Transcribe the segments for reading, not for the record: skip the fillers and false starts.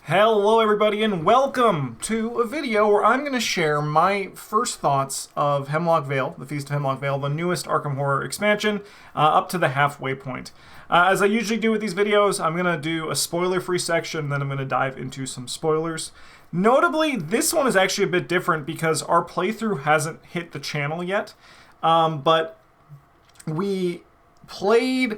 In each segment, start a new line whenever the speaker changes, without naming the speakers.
Hello everybody and welcome to a video where I'm going to share my first thoughts of Hemlock Vale, the Feast of Hemlock Vale, the newest Arkham Horror expansion, up to the halfway point. As I usually do with these videos, I'm going to do a spoiler-free section, then I'm going to dive into some spoilers. Notably, this one is actually a bit different because our playthrough hasn't hit the channel yet, but we played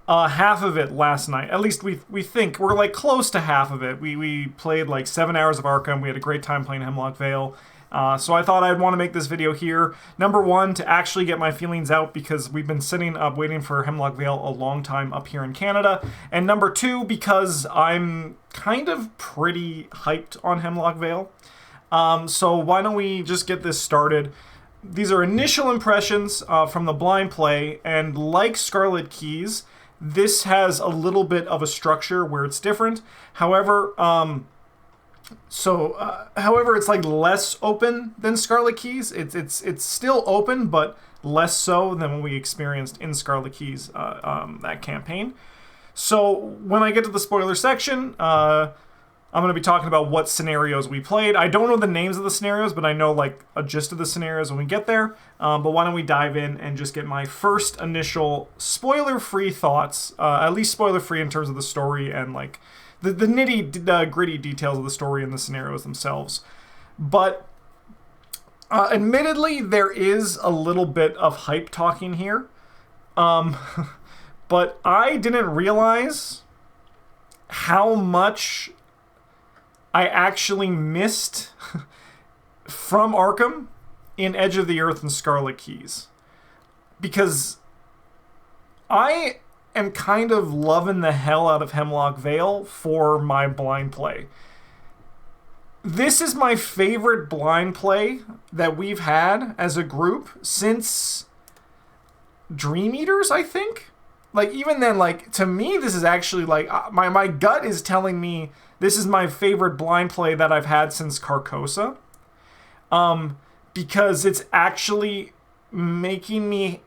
half of it last night. At least we think. We're like close to half of it. We played like 7 hours of Arkham. We had a great time playing Hemlock Vale. So I thought I'd want to make this video here. Number one, to actually get my feelings out because we've been sitting up waiting for Hemlock Vale a long time up here in Canada. And number two, because I'm kind of pretty hyped on Hemlock Vale. So why don't we just get this started. These are initial impressions from the blind play, and like Scarlet Keys, this has a little bit of a structure where it's different. However, it's like less open than Scarlet Keys. It's still open, but less so than what we experienced in Scarlet Keys, that campaign. So when I get to the spoiler section, I'm going to be talking about what scenarios we played. I don't know the names of the scenarios, but I know like a gist of the scenarios when we get there. But why don't we dive in and just get my first initial spoiler-free thoughts, at least spoiler-free in terms of the story and like the nitty-gritty details of the story and the scenarios themselves. But admittedly, there is a little bit of hype talking here. But I didn't realize how much I actually missed from Arkham in Edge of the Earth and Scarlet Keys. Because I am kind of loving the hell out of Hemlock Vale for my blind play. This is my favorite blind play that we've had as a group since Dream Eaters, I think. Like, even then, like, to me, this is actually, like, my gut is telling me this is my favorite blind play that I've had since Carcosa. Because it's actually making me...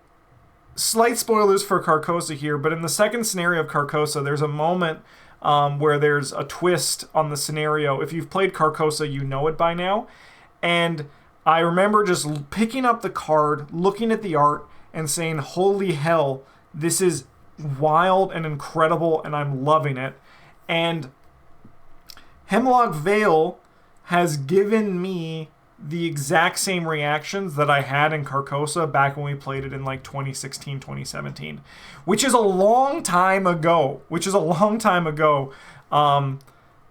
Slight spoilers for Carcosa here, but in the second scenario of Carcosa, there's a moment where there's a twist on the scenario. If you've played Carcosa, you know it by now. And I remember just picking up the card, looking at the art, and saying, holy hell, this is wild and incredible, and I'm loving it. And Hemlock Vale has given me the exact same reactions that I had in Carcosa back when we played it in like 2016, 2017, which is a long time ago.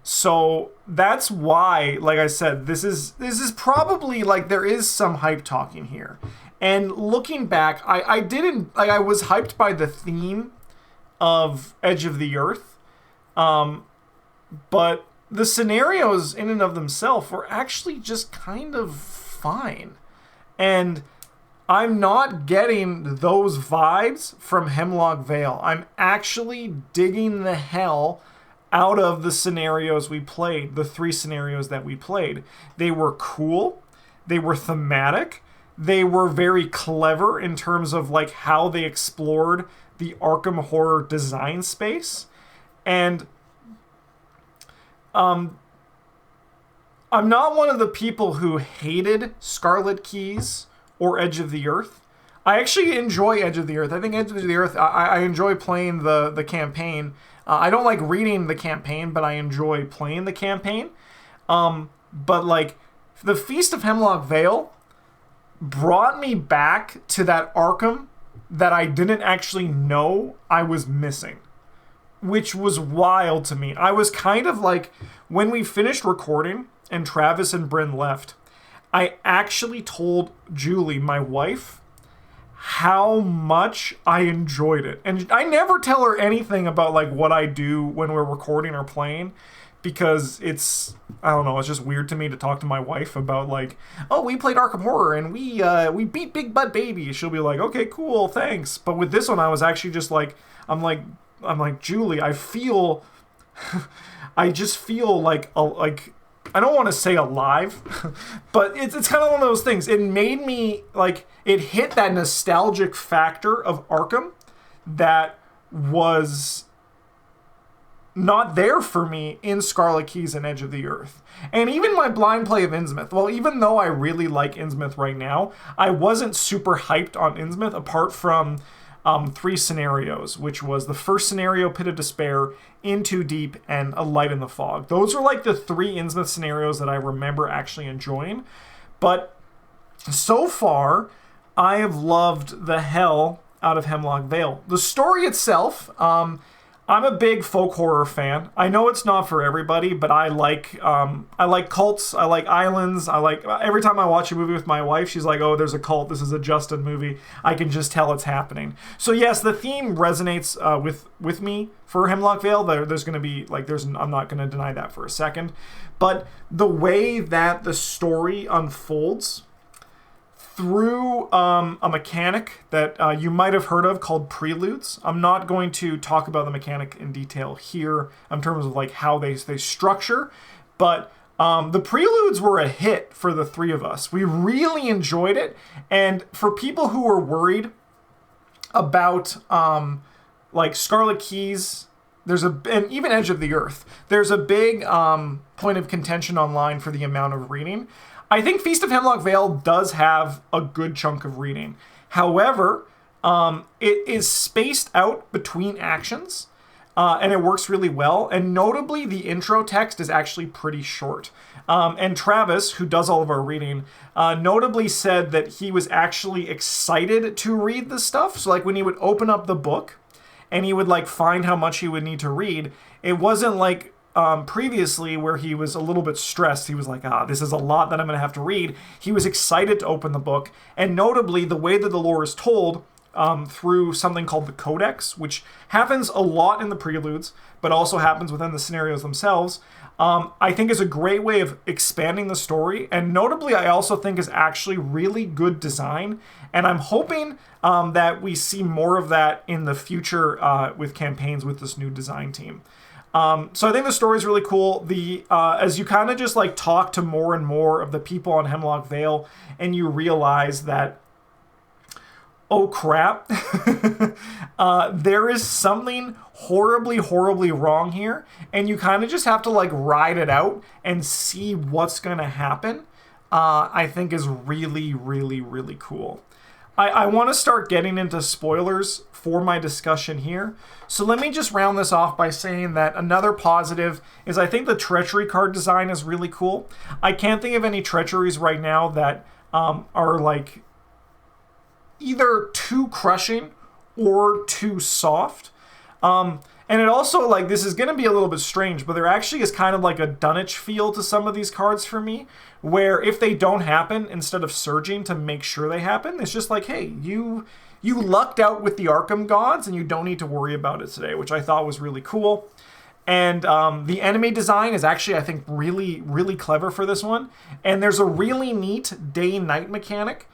So that's why, like I said, this is probably like there is some hype talking here. And looking back, I was hyped by the theme of Edge of the Earth, but the scenarios in and of themselves were actually just kind of fine. And I'm not getting those vibes from Hemlock Vale. I'm actually digging the hell out of the scenarios we played, the 3 scenarios that we played. They were cool, they were thematic, they were very clever in terms of like how they explored the Arkham Horror design space. And I'm not one of the people who hated Scarlet Keys or Edge of the Earth. I actually enjoy Edge of the Earth. I think Edge of the Earth, I enjoy playing the campaign. I don't like reading the campaign, but I enjoy playing the campaign. But like, the Feast of Hemlock Vale brought me back to that Arkham that I didn't actually know I was missing, which was wild to me. I was kind of like, when we finished recording and Travis and Bryn left, I actually told Julie, my wife, how much I enjoyed it. And I never tell her anything about like what I do when we're recording or playing, because it's, I don't know, it's just weird to me to talk to my wife about like, oh, we played Arkham Horror and we beat Big Butt Baby. She'll be like, okay, cool, thanks. But with this one, I was actually just like, I'm like, Julie, I feel, I just feel like I don't want to say alive, but it's kind of one of those things. It made me, like, it hit that nostalgic factor of Arkham that was not there for me in Scarlet Keys and Edge of the Earth. And even my blind play of Innsmouth, well, even though I really like Innsmouth right now, I wasn't super hyped on Innsmouth apart from 3 scenarios, which was the first scenario, Pit of Despair, In Too Deep, and A Light in the Fog. Those are like the 3 Innsmouth scenarios that I remember actually enjoying. But so far, I have loved the hell out of Hemlock Vale. The story itself, I'm a big folk horror fan. I know it's not for everybody, but I like cults. I like islands. Every time I watch a movie with my wife, she's like, "Oh, there's a cult. This is a Justin movie." I can just tell it's happening. So yes, the theme resonates with me for Hemlock Vale. There's going to be I'm not going to deny that for a second, but the way that the story unfolds through a mechanic that you might have heard of called preludes. I'm not going to talk about the mechanic in detail here in terms of like how they structure, but the preludes were a hit for the 3 of us. We really enjoyed it, and for people who were worried about like Scarlet Keys, and even Edge of the Earth, there's a big point of contention online for the amount of reading. I think Feast of Hemlock Vale does have a good chunk of reading. However, it is spaced out between actions, and it works really well. And notably, the intro text is actually pretty short. And Travis, who does all of our reading, notably said that he was actually excited to read this stuff. So like when he would open up the book and he would like find how much he would need to read, it wasn't like previously where he was a little bit stressed. He was like, this is a lot that I'm going to have to read. He was excited to open the book. And notably, the way that the lore is told through something called the Codex, which happens a lot in the preludes, but also happens within the scenarios themselves, I think is a great way of expanding the story. And notably, I also think is actually really good design. And I'm hoping that we see more of that in the future with campaigns with this new design team. So I think the story is really cool. As you kind of just like talk to more and more of the people on Hemlock Vale, and you realize that, oh crap, there is something horribly, horribly wrong here, and you kind of just have to like ride it out and see what's going to happen, I think is really, really, really cool. I want to start getting into spoilers for my discussion here. So let me just round this off by saying that another positive is I think the treachery card design is really cool. I can't think of any treacheries right now that are like either too crushing or too soft. And it also, like, this is going to be a little bit strange, but there actually is kind of like a Dunwich feel to some of these cards for me, where if they don't happen, instead of surging to make sure they happen, it's just like, hey, you lucked out with the Arkham gods and you don't need to worry about it today, which I thought was really cool. And the enemy design is actually, I think, really, really clever for this one. And there's a really neat day-night mechanic,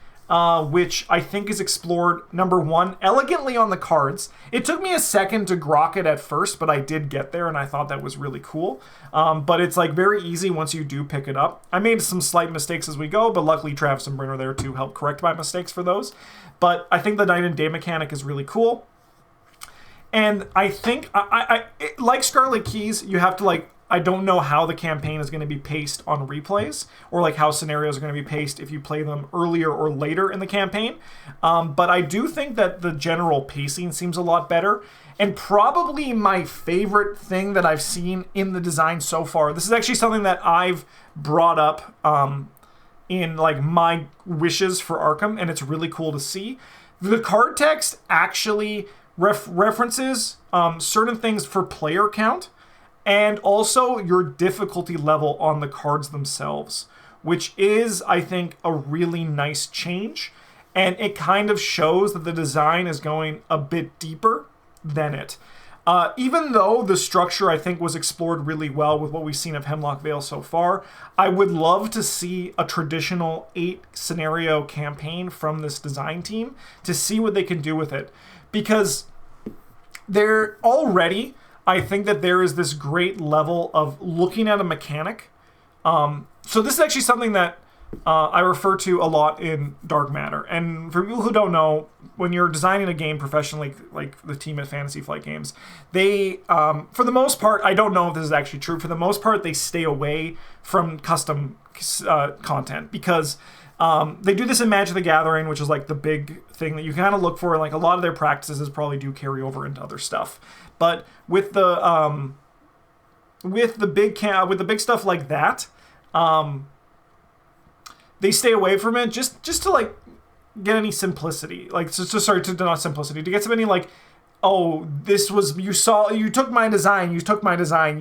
which I think is explored, number one, elegantly on the cards. It took me a second to grok it at first, but I did get there, and I thought that was really cool. But it's like very easy once you do pick it up. I made some slight mistakes as we go, but luckily Travis and Bryn are there to help correct my mistakes for those. But I think the night and day mechanic is really cool. And I think, like Scarlet Keys, you have to like, I don't know how the campaign is going to be paced on replays, or like how scenarios are going to be paced if you play them earlier or later in the campaign. But I do think that the general pacing seems a lot better. And probably my favorite thing that I've seen in the design so far, this is actually something that I've brought up in like my wishes for Arkham, and it's really cool to see. The card text actually references certain things for player count, and also your difficulty level on the cards themselves, which is, I think, a really nice change. And it kind of shows that the design is going a bit deeper than it. Even though the structure, I think, was explored really well with what we've seen of Hemlock Vale so far, I would love to see a traditional 8-scenario campaign from this design team to see what they can do with it. Because they're already... I think that there is this great level of looking at a mechanic. So this is actually something that I refer to a lot in Dark Matter. And for people who don't know, when you're designing a game professionally, like the team at Fantasy Flight Games, they, for the most part, I don't know if this is actually true, for the most part, they stay away from custom content because they do this in Magic the Gathering, which is like the big thing that you kind of look for. Like a lot of their practices probably do carry over into other stuff. But with the big stuff like that, they stay away from it just to like get any simplicity, like not simplicity, to get some any like, oh, this was you took my design,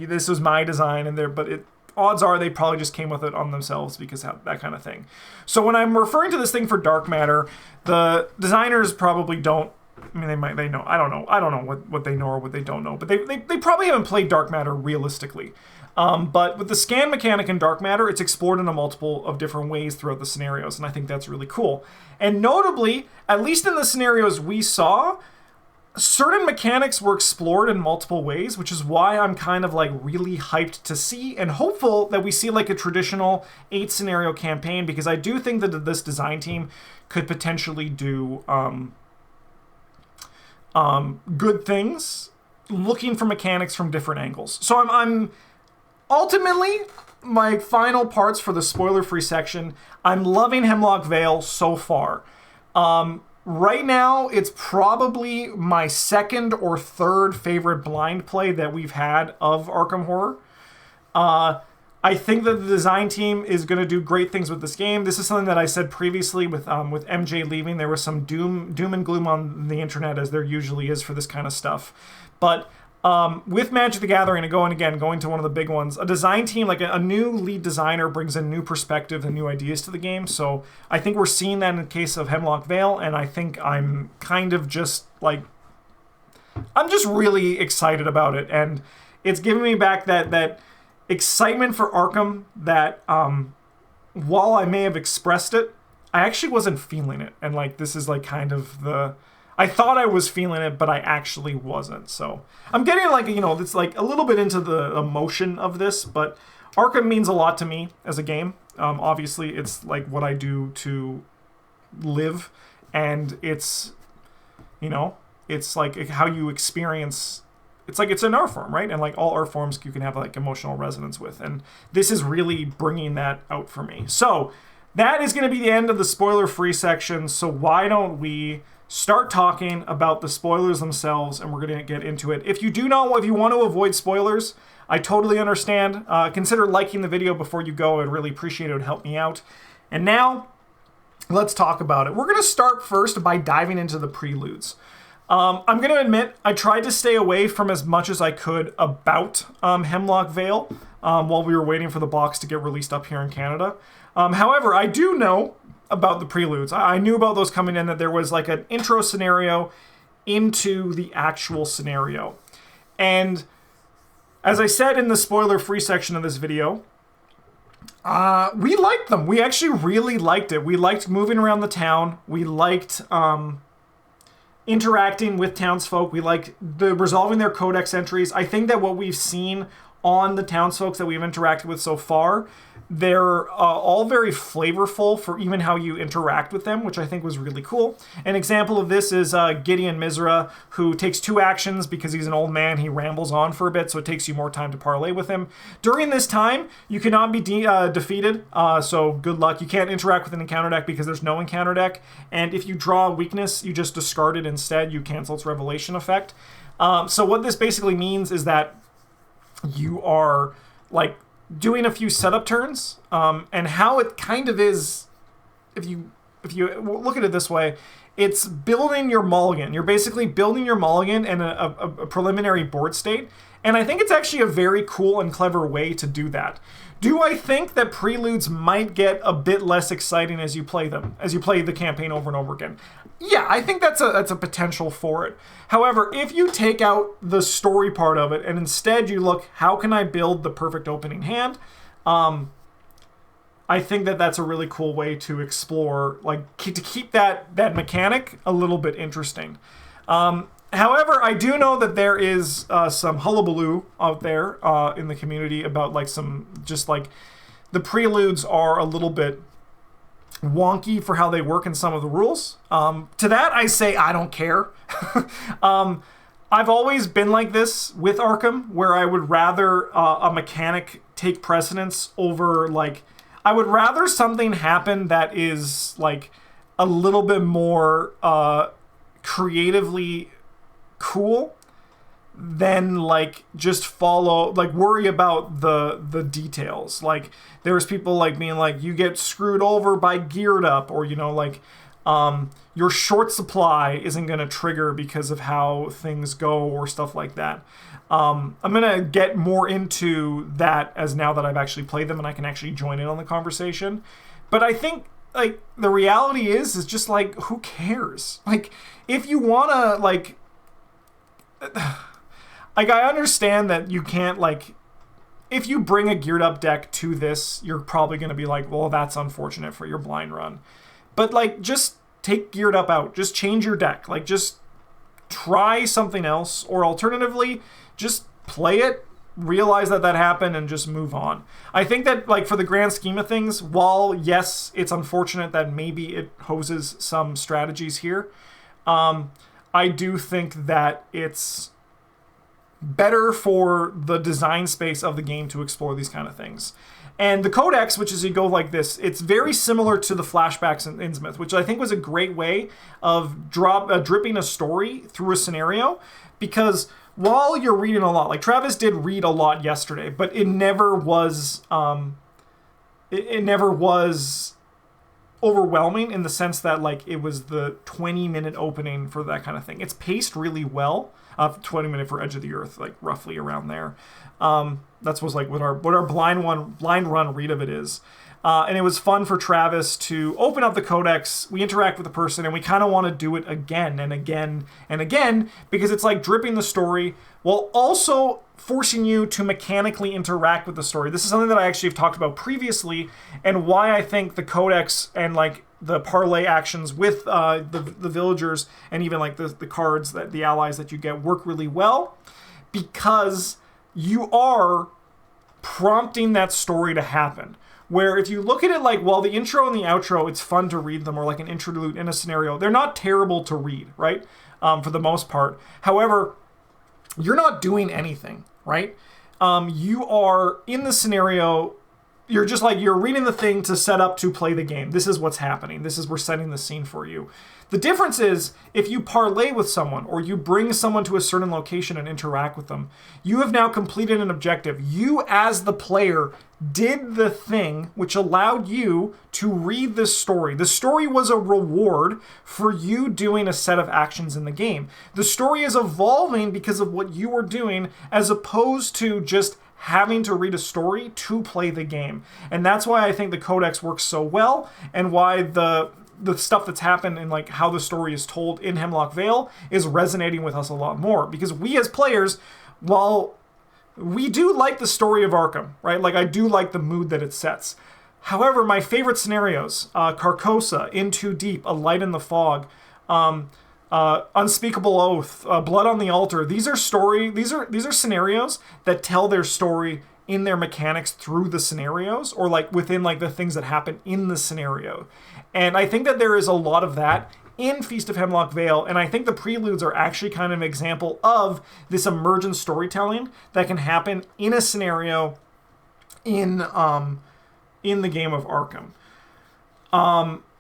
this was my design, and there, but odds are they probably just came with it on themselves because that kind of thing. So when I'm referring to this thing for Dark Matter, the designers probably don't. I mean, they know. I don't know what they know or what they don't know, but they probably haven't played Dark Matter realistically. But with the scan mechanic in Dark Matter, it's explored in a multiple of different ways throughout the scenarios, and I think that's really cool. And notably, at least in the scenarios we saw, certain mechanics were explored in multiple ways, which is why I'm kind of like really hyped to see and hopeful that we see like a traditional 8-scenario campaign, because I do think that this design team could potentially do good things looking for mechanics from different angles. So I'm ultimately, my final parts for the spoiler-free section, I'm loving Hemlock Vale so far. Right now, it's probably my second or third favorite blind play that we've had of Arkham Horror. I think that the design team is going to do great things with this game. This is something that I said previously with MJ leaving. There was some doom and gloom on the internet, as there usually is for this kind of stuff. But with Magic the Gathering, and going to one of the big ones, a design team, like a new lead designer, brings a new perspective and new ideas to the game. So I think we're seeing that in the case of Hemlock Vale, and I think I'm kind of just like, I'm just really excited about it, and it's giving me back that excitement for Arkham that while I may have expressed it, I actually wasn't feeling it. And like, this is like kind of I thought I was feeling it, but I actually wasn't. So I'm getting like, it's like a little bit into the emotion of this, but Arkham means a lot to me as a game. Obviously, it's like what I do to live, and it's, it's like how you experience. It's like it's an art form, right? And like all art forms, you can have like emotional resonance with, and this is really bringing that out for me. So that is going to be the end of the spoiler-free section. So why don't we start talking about the spoilers themselves, and we're going to get into it. If you want to avoid spoilers, I totally understand. Consider liking the video before you go. I'd really appreciate it. It would help me out. And now, let's talk about it. We're going to start first by diving into the preludes. I'm going to admit, I tried to stay away from as much as I could about Hemlock Vale while we were waiting for the box to get released up here in Canada. However, I do know about the preludes. I knew about those coming in, that there was like an intro scenario into the actual scenario. And as I said in the spoiler-free section of this video, we liked them. We actually really liked it. We liked moving around the town. We liked interacting with townsfolk. We liked resolving their codex entries. I think that what we've seen on the townsfolk that we've interacted with so far, they're all very flavorful for even how you interact with them, which I think was really cool. An example of this is Gideon Mizra, who takes 2 actions because he's an old man. He rambles on for a bit, so it takes you more time to parlay with him. During this time, you cannot be defeated, so good luck. You can't interact with an encounter deck because there's no encounter deck, and if you draw a weakness, you just discard it instead. You cancel its revelation effect. So what this basically means is that you are like doing a few setup turns, and how it kind of is, if you look at it this way, it's building your mulligan. You're basically building your mulligan in a preliminary board state, and I think it's actually a very cool and clever way to do that. Do I think that preludes might get a bit less exciting as you play the campaign over and over again? Yeah, I think that's a potential for it. However, if you take out the story part of it and instead you look, how can I build the perfect opening hand? I think that that's a really cool way to explore, like to keep that mechanic a little bit interesting. However, I do know that there is some hullabaloo out there in the community about like the preludes are a little bit wonky for how they work in some of the rules. To that, I say I don't care. I've always been like this with Arkham, where I would rather a mechanic take precedence over, like, I would rather something happen that is, like, a little bit more creatively cool than, like, just follow, like, worry about the details. Like, there's people like being like, you get screwed over by geared up, or, you know, like, your short supply isn't going to trigger because of how things go, or stuff like that. I'm going to get more into that as now that I've actually played them and I can actually join in on the conversation. But I think, like, the reality is just, like, who cares? Like, if you want to, like, I understand that you can't, like, if you bring a geared up deck to this, you're probably going to be like, well, that's unfortunate for your blind run. But, like, just take geared up out. Just change your deck. Like, just try something else. Or alternatively, just play it, realize that happened, and just move on. I think that, like, for the grand scheme of things, while, yes, it's unfortunate that maybe it hoses some strategies here, I do think that it's better for the design space of the game to explore these kind of things. And the Codex, which is you go like this, it's very similar to the flashbacks in Innsmouth, which I think was a great way of dripping a story through a scenario. Because while you're reading a lot, like Travis did read a lot yesterday, but it never was it never was overwhelming in the sense that, like, it was the 20-minute opening for that kind of thing. It's paced really well. 20-minute for Edge of the Earth, like roughly around there. That's was like what our blind run read of it is. And it was fun for Travis to open up the Codex. We interact with the person, and we kind of want to do it again and again and again, because it's like dripping the story while also forcing you to mechanically interact with the story. This is something that I actually have talked about previously, and why I think the Codex and, like, the parlay actions with the villagers and even, like, the cards, that the allies that you get, work really well, because you are prompting that story to happen. Where if you look at it like, well, the intro and the outro, it's fun to read them, or like an interlude in a scenario, they're not terrible to read, right? For the most part. However, you're not doing anything, right? You are in the scenario. You're just like, you're reading the thing to set up to play the game. This is what's happening. We're setting the scene for you. The difference is, if you parlay with someone, or you bring someone to a certain location and interact with them, you have now completed an objective. You, as the player, did the thing which allowed you to read this story. The story was a reward for you doing a set of actions in the game. The story is evolving because of what you are doing, as opposed to just having to read a story to play the game. And that's why I think the Codex works so well, and why the stuff that's happened in, like, how the story is told in Hemlock Vale is resonating with us a lot more. Because we as players, while we do like the story of Arkham, right? Like, I do like the mood that it sets. However, my favorite scenarios, Carcosa, In Too Deep, A Light in the Fog, Unspeakable Oath, Blood on the Altar, these are scenarios that tell their story in their mechanics through the scenarios, or like within, like, the things that happen in the scenario. And I think that there is a lot of that in Feast of Hemlock Vale, and I think the preludes are actually kind of an example of this emergent storytelling that can happen in a scenario in the game of Arkham.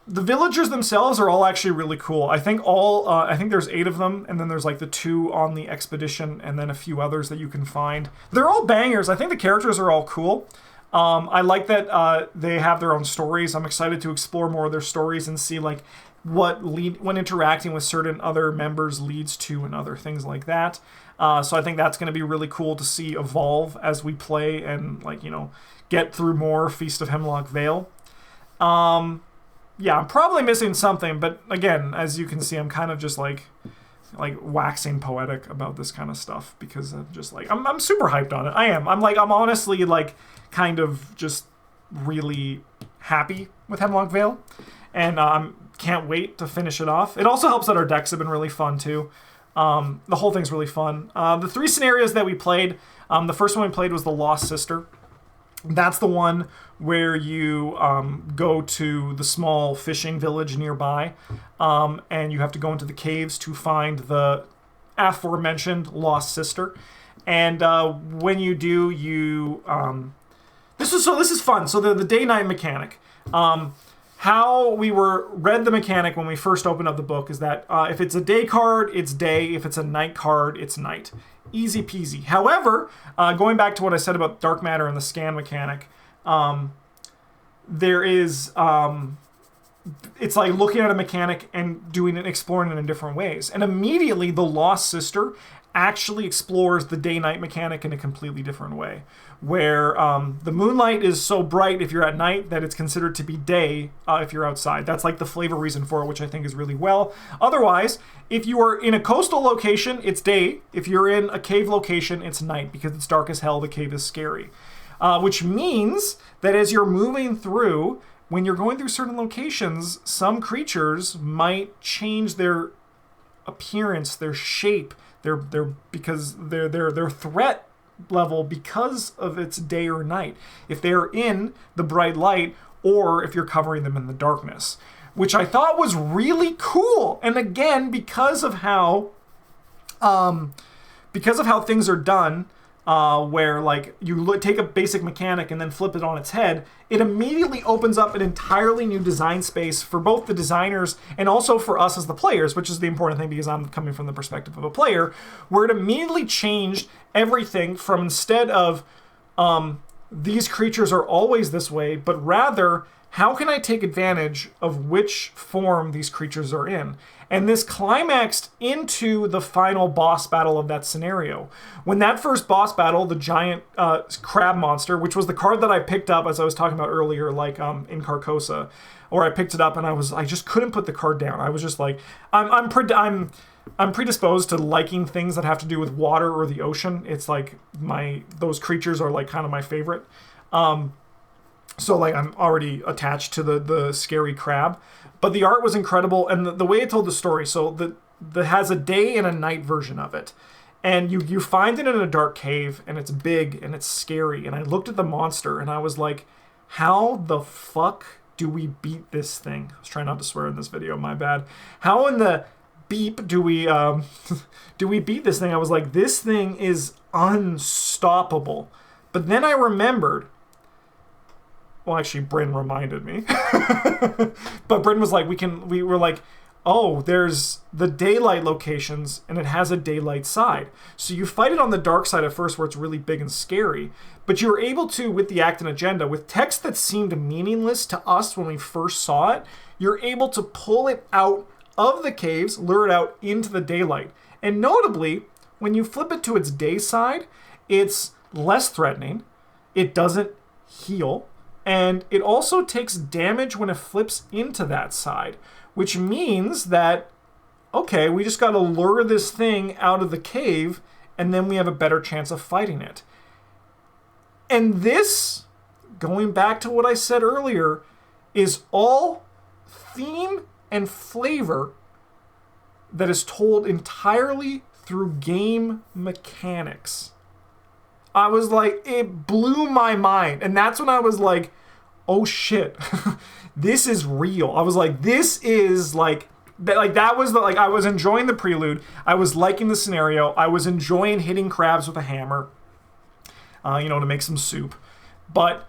The villagers themselves are all actually really cool. I think there's 8 of them, and then there's, like, the 2 on the expedition, and then a few others that you can find. They're all bangers. I think the characters are all cool. I like that they have their own stories. I'm excited to explore more of their stories and see, like, when interacting with certain other members leads to, and other things like that. So I think that's going to be really cool to see evolve as we play and, like, you know, get through more Feast of Hemlock Vale. Yeah, I'm probably missing something, but again, as you can see, I'm kind of just like waxing poetic about this kind of stuff, because I'm just like, I'm super hyped on it. I'm honestly, like, kind of just really happy with Hemlock Vale, and can't wait to finish it off. It also helps that our decks have been really fun too. The whole thing's really fun. The 3 scenarios that we played, the first one we played was the Lost Sister. That's the one where you go to the small fishing village nearby, and you have to go into the caves to find the aforementioned lost sister. And when you do, you this is fun. So the day-night mechanic. How we read the mechanic when we first opened up the book is that if it's a day card, it's day. If it's a night card, it's night. Easy peasy. However, going back to what I said about dark matter and the scan mechanic, there is it's like looking at a mechanic and doing it, exploring it in different ways. And immediately, the Lost Sister actually explores the day-night mechanic in a completely different way, where the moonlight is so bright if you're at night that it's considered to be day if you're outside. That's like the flavor reason for it, which I think is really well. Otherwise, if you are in a coastal location, it's day. If you're in a cave location, it's night, because it's dark as hell, the cave is scary. Which means that as you're moving through, when you're going through certain locations, some creatures might change their appearance, their shape, because their threat level because of its day or night. If they're in the bright light, or if you're covering them in the darkness, which I thought was really cool. And again, because of how things are done, where like you take a basic mechanic and then flip it on its head, it immediately opens up an entirely new design space for both the designers and also for us as the players, which is the important thing because I'm coming from the perspective of a player, where it immediately changed everything from, instead of these creatures are always this way, but rather, how can I take advantage of which form these creatures are in? And this climaxed into the final boss battle of that scenario. When that first boss battle, the giant crab monster, which was the card that I picked up, as I was talking about earlier, like in Carcosa, or I picked it up and I just couldn't put the card down. I was just like, I'm predisposed to liking things that have to do with water or the ocean. It's like those creatures are like kind of my favorite. So like I'm already attached to the scary crab. But the art was incredible, and the way it told the story, so the has a day and a night version of it. And you find it in a dark cave, and it's big, and it's scary. And I looked at the monster, and I was like, how the fuck do we beat this thing? I was trying not to swear in this video, my bad. How in the beep do we beat this thing? I was like, this thing is unstoppable. But then I remembered, well, actually, Bryn reminded me. But Bryn was like, we were like, oh, there's the daylight locations, and it has a daylight side. So you fight it on the dark side at first, where it's really big and scary. But you were able to, with the act and agenda, with text that seemed meaningless to us when we first saw it, you're able to pull it out of the caves, lure it out into the daylight. And notably, when you flip it to its day side, it's less threatening. It doesn't heal. And it also takes damage when it flips into that side, which means that, okay, we just got to lure this thing out of the cave, and then we have a better chance of fighting it. And this, going back to what I said earlier, is all theme and flavor that is told entirely through game mechanics. I was like, it blew my mind. And that's when I was like, oh shit, this is real. I was like, this is like, that was the, like, I was enjoying the prelude. I was liking the scenario. I was enjoying hitting crabs with a hammer, to make some soup. But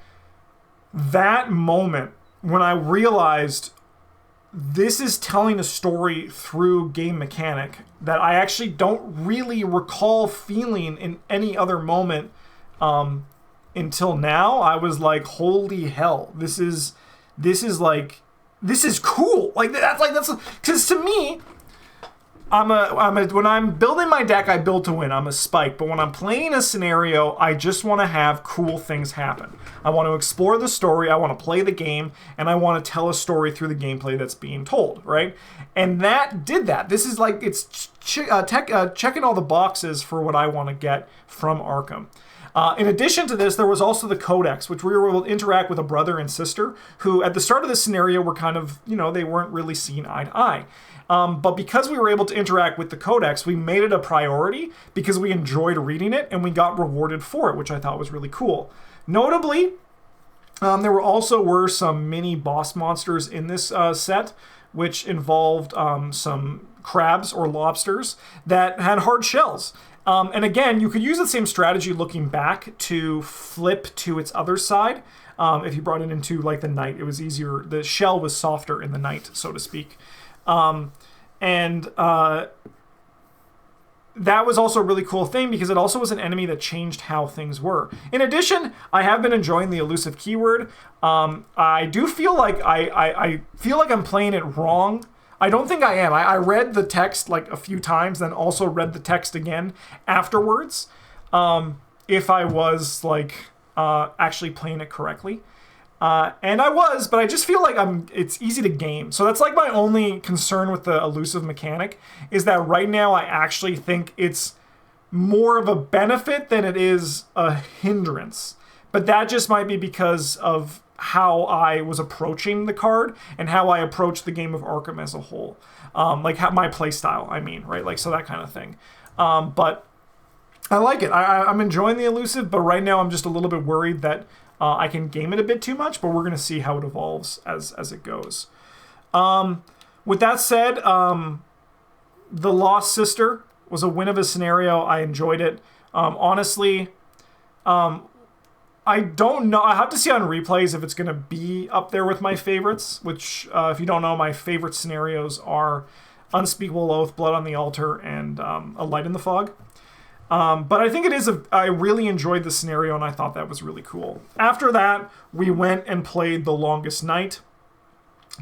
that moment when I realized this is telling a story through game mechanic that I actually don't really recall feeling in any other moment until now, I was like, holy hell, this is cool. That's because to me, when I'm building my deck, I build to win. I'm a spike. But when I'm playing a scenario, I just want to have cool things happen. I want to explore the story. I want to play the game, and I want to tell a story through the gameplay that's being told, right? And that did that. This is like, it's checking all the boxes for what I want to get from Arkham. In addition to this, there was also the Codex, which we were able to interact with a brother and sister who, at the start of the scenario, were kind of, they weren't really seen eye to eye. But because we were able to interact with the Codex, we made it a priority because we enjoyed reading it and we got rewarded for it, which I thought was really cool. Notably, There were some mini boss monsters in this set, which involved some crabs or lobsters that had hard shells. And again, you could use the same strategy looking back to flip to its other side. If you brought it into like the night, it was easier. The shell was softer in the night, so to speak. That was also a really cool thing because it also was an enemy that changed how things were. In addition, I have been enjoying the elusive keyword. I do feel like I feel like I'm playing it wrong. I don't think I am. I read the text like a few times, then also read the text again afterwards. If I was like actually playing it correctly. And I was, but I just feel like it's easy to game. So that's like my only concern with the elusive mechanic, is that right now I actually think it's more of a benefit than it is a hindrance. But that just might be because of how I was approaching the card and how I approached the game of Arkham as a whole. Like how my play style, I mean, right? Like, so that kind of thing. But I like it. I'm enjoying the elusive, but right now I'm just a little bit worried that I can game it a bit too much, but we're going to see how it evolves as it goes. With that said, The Lost Sister was a win of a scenario. I enjoyed it. Honestly, I don't know. I have to see on replays if it's going to be up there with my favorites, which, if you don't know, my favorite scenarios are Unspeakable Oath, Blood on the Altar, and A Light in the Fog. But I think it is I really enjoyed the scenario, and I thought that was really cool. After that, we went and played The Longest Night,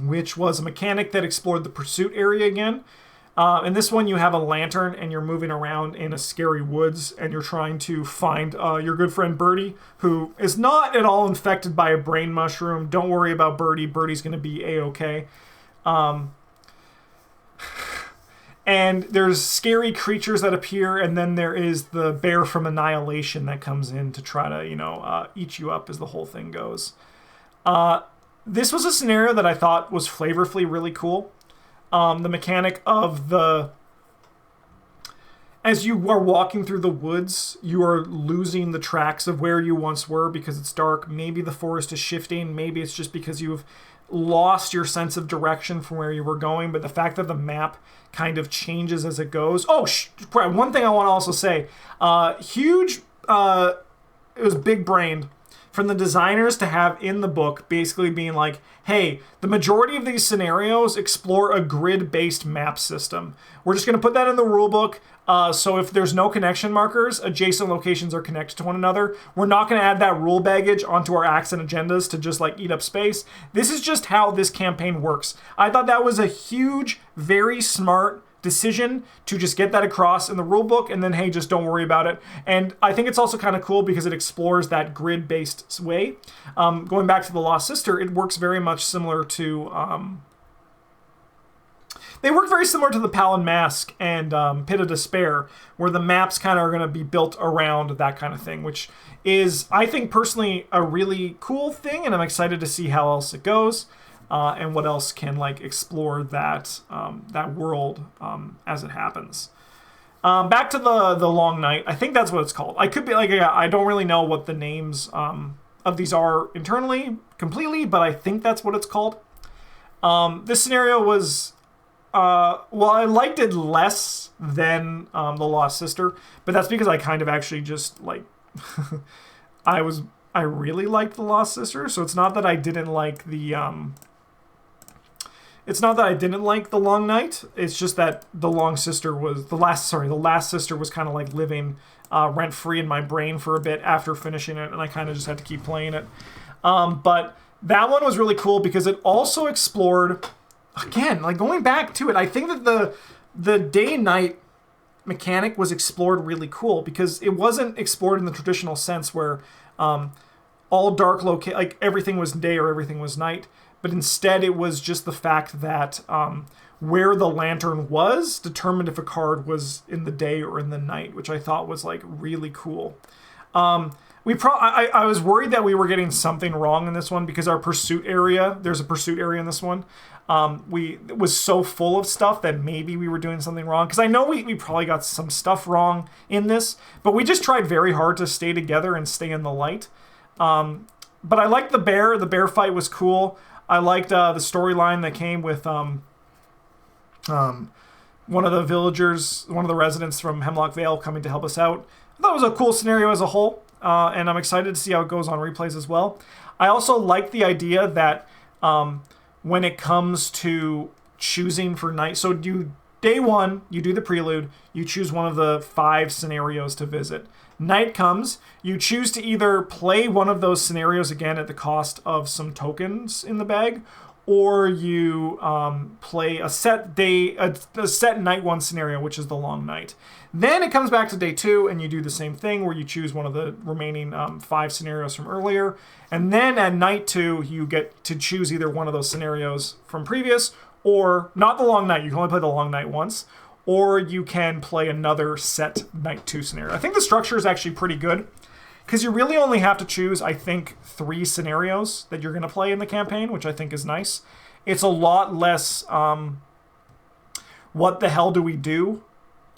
which was a mechanic that explored the pursuit area again. In this one, you have a lantern, and you're moving around in a scary woods, and you're trying to find your good friend Birdie, who is not at all infected by a brain mushroom. Don't worry about Birdie. Birdie's going to be A-okay. And there's scary creatures that appear, and then there is the bear from Annihilation that comes in to try to, eat you up as the whole thing goes. This was a scenario that I thought was flavorfully really cool. The mechanic of as you are walking through the woods, you are losing the tracks of where you once were because it's dark. Maybe the forest is shifting. Maybe it's just because you've lost your sense of direction from where you were going, but the fact that the map kind of changes as it goes. One thing I want to also say, it was big-brained from the designers to have in the book basically being like, hey, the majority of these scenarios explore a grid-based map system. We're just going to put that in the rule book. So if there's no connection markers, adjacent locations are connected to one another. We're not going to add that rule baggage onto our acts and agendas to just like eat up space. This is just how this campaign works. I thought that was a huge, very smart decision to just get that across in the rule book, and then, hey, just don't worry about it. And I think it's also kind of cool because it explores that grid-based way. Going back to The Lost Sister, it works very much similar to... They work very similar to the Palin Mask and Pit of Despair, where the maps kind of are going to be built around that kind of thing, which is, I think, personally a really cool thing, and I'm excited to see how else it goes and what else can like explore that world as it happens. Back to the Long Night. I think that's what it's called. I could be like, I don't really know what the names of these are internally completely, but I think that's what it's called. This scenario was... I liked it less than The Lost Sister, but that's because I kind of actually just, like, I really liked The Lost Sister, so it's not that I didn't like the Long Night, it's just that The Last Sister was kind of like living rent-free in my brain for a bit after finishing it, and I kind of just had to keep playing it. But that one was really cool because it also explored... Again, like going back to it, I think that the day-night mechanic was explored really cool because it wasn't explored in the traditional sense where all dark like everything was day or everything was night, but instead it was just the fact that where the lantern was determined if a card was in the day or in the night, which I thought was like really cool. I was worried that we were getting something wrong in this one because our pursuit area, there's a pursuit area in this one. It was so full of stuff that maybe we were doing something wrong. Because I know we probably got some stuff wrong in this, but we just tried very hard to stay together and stay in the light. But I liked the bear. The bear fight was cool. I liked the storyline that came with one of the villagers, one of the residents from Hemlock Vale coming to help us out. I thought it was a cool scenario as a whole, and I'm excited to see how it goes on replays as well. I also like the idea that when it comes to choosing for night, so day one, you do the prelude, you choose one of the 5 scenarios to visit. Night comes, you choose to either play one of those scenarios again at the cost of some tokens in the bag, or you play a set night 1 scenario, which is the long night. Then it comes back to day 2, and you do the same thing where you choose one of the remaining 5 scenarios from earlier. And then at night 2, you get to choose either one of those scenarios from previous, or not the long night. You can only play the long night once, or you can play another set night 2 scenario. I think the structure is actually pretty good, because you really only have to choose, I think, 3 scenarios that you're going to play in the campaign, which I think is nice. It's a lot less what the hell do we do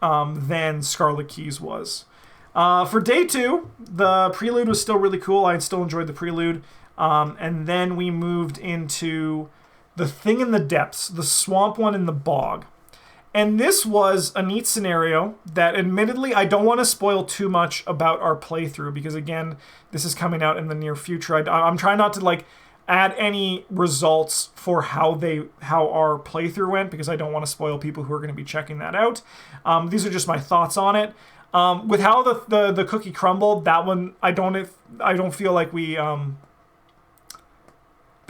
than Scarlet Keys was. For day 2, the prelude was still really cool. I still enjoyed the prelude. And then we moved into the thing in the depths, the swamp one in the bog. And this was a neat scenario that, admittedly, I don't want to spoil too much about our playthrough because, again, this is coming out in the near future. I'm trying not to add any results for how our playthrough went because I don't want to spoil people who are going to be checking that out. These are just my thoughts on it. With how the cookie crumbled, that one I don't feel like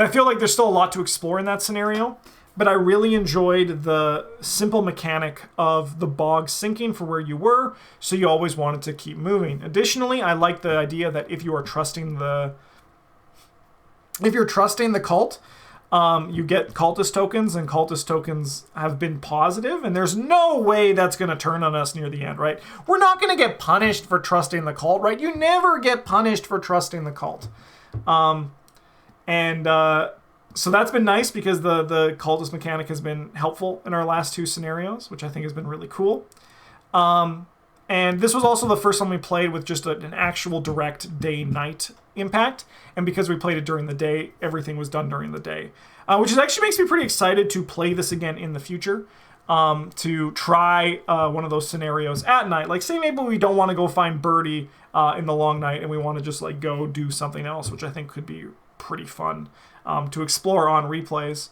I feel like there's still a lot to explore in that scenario. But I really enjoyed the simple mechanic of the bog sinking for where you were, so you always wanted to keep moving. Additionally, I like the idea that if you're trusting the cult, you get cultist tokens, and cultist tokens have been positive, and there's no way that's going to turn on us near the end, right? We're not going to get punished for trusting the cult, right? You never get punished for trusting the cult. So that's been nice because the cultist mechanic has been helpful in our last 2 scenarios, which I think has been really cool. And this was also the first time we played with just an actual direct day-night impact. And because we played it during the day, everything was done during the day. Which actually makes me pretty excited to play this again in the future. To try one of those scenarios at night. Like, say maybe we don't want to go find Birdie in the long night and we want to just go do something else, which I think could be pretty fun to explore on replays.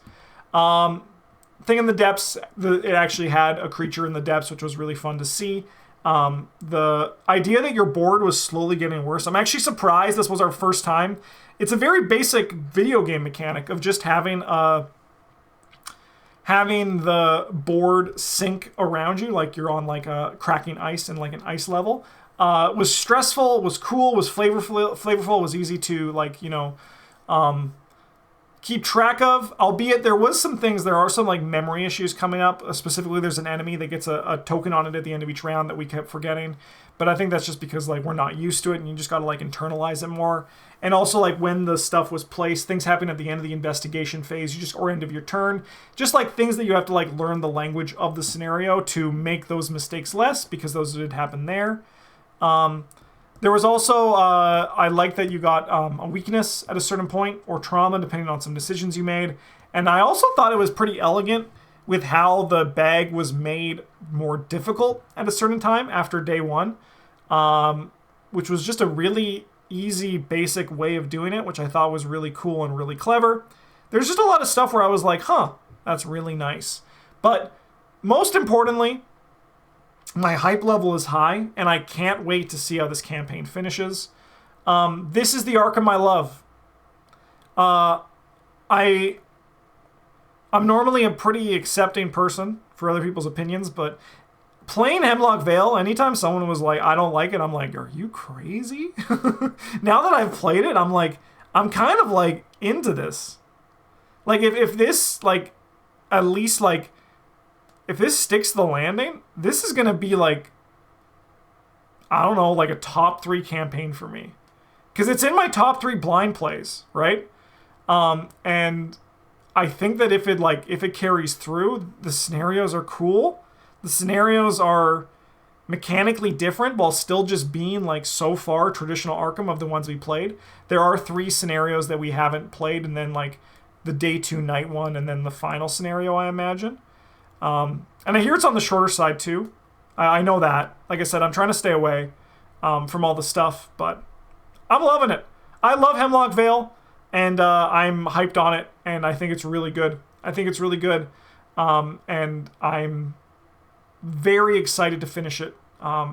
Thing in the depths, it actually had a creature in the depths, which was really fun to see. The idea that your board was slowly getting worse, I'm actually surprised this was our first time. It's a very basic video game mechanic of just having the board sink around you, like you're on a cracking ice in an ice level. Was stressful, was cool, was flavorful, was easy to keep track of, albeit there are some memory issues coming up. Specifically, there's an enemy that gets a token on it at the end of each round that we kept forgetting. But I think that's just because we're not used to it and you just got to internalize it more. And also when the stuff was placed, things happen at the end of the investigation phase, or end of your turn. Just things that you have to learn the language of the scenario to make those mistakes less, because those did happen there. There was also, I like that you got a weakness at a certain point, or trauma, depending on some decisions you made. And I also thought it was pretty elegant with how the bag was made more difficult at a certain time after day 1, which was just a really easy, basic way of doing it, which I thought was really cool and really clever. There's just a lot of stuff where I was like, that's really nice. But most importantly, my hype level is high, and I can't wait to see how this campaign finishes. This is the arc of my love. I'm normally a pretty accepting person for other people's opinions, but playing Hemlock Vale, anytime someone was like, I don't like it, I'm like, are you crazy? Now that I've played it, I'm kind of into this. If this, at least, if this sticks the landing, this is going to be I don't know, a top 3 campaign for me. Because it's in my top 3 blind plays, right? And I think that if it carries through, the scenarios are cool. The scenarios are mechanically different while still just being like so far traditional Arkham of the ones we played. There are 3 scenarios that we haven't played, and then like the day 2 night one, and then the final scenario, I imagine. And I hear it's on the shorter side too. I know that. Like I said, I'm trying to stay away from all the stuff, but I'm loving it. I love Hemlock Vale, and I'm hyped on it, and I think it's really good. And I'm very excited to finish it.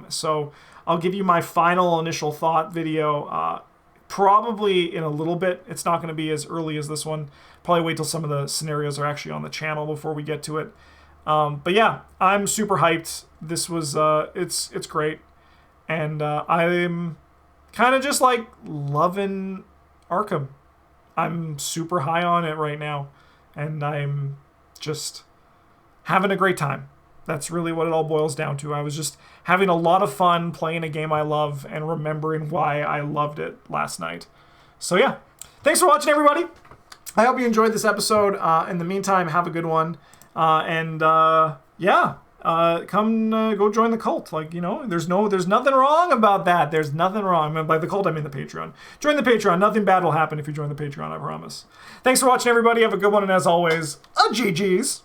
So I'll give you my final initial thought video probably in a little bit. It's not going to be as early as this one. Probably wait till some of the scenarios are actually on the channel before we get to it. But yeah, I'm super hyped. This was it's great, and I'm kind of just like loving Arkham. I'm super high on it right now, and I'm just having a great time. That's really what it all boils down to. I was just having a lot of fun playing a game I love and remembering why I loved it last night. So yeah, thanks for watching, everybody. I hope you enjoyed this episode. In the meantime, have a good one. Yeah, come go join the cult. Like, you know, there's nothing wrong about that. There's nothing wrong. By the cult, I mean the Patreon. Join the Patreon. Nothing bad will happen if you join the Patreon, I promise. Thanks for watching, everybody. Have a good one, and as always, GG's.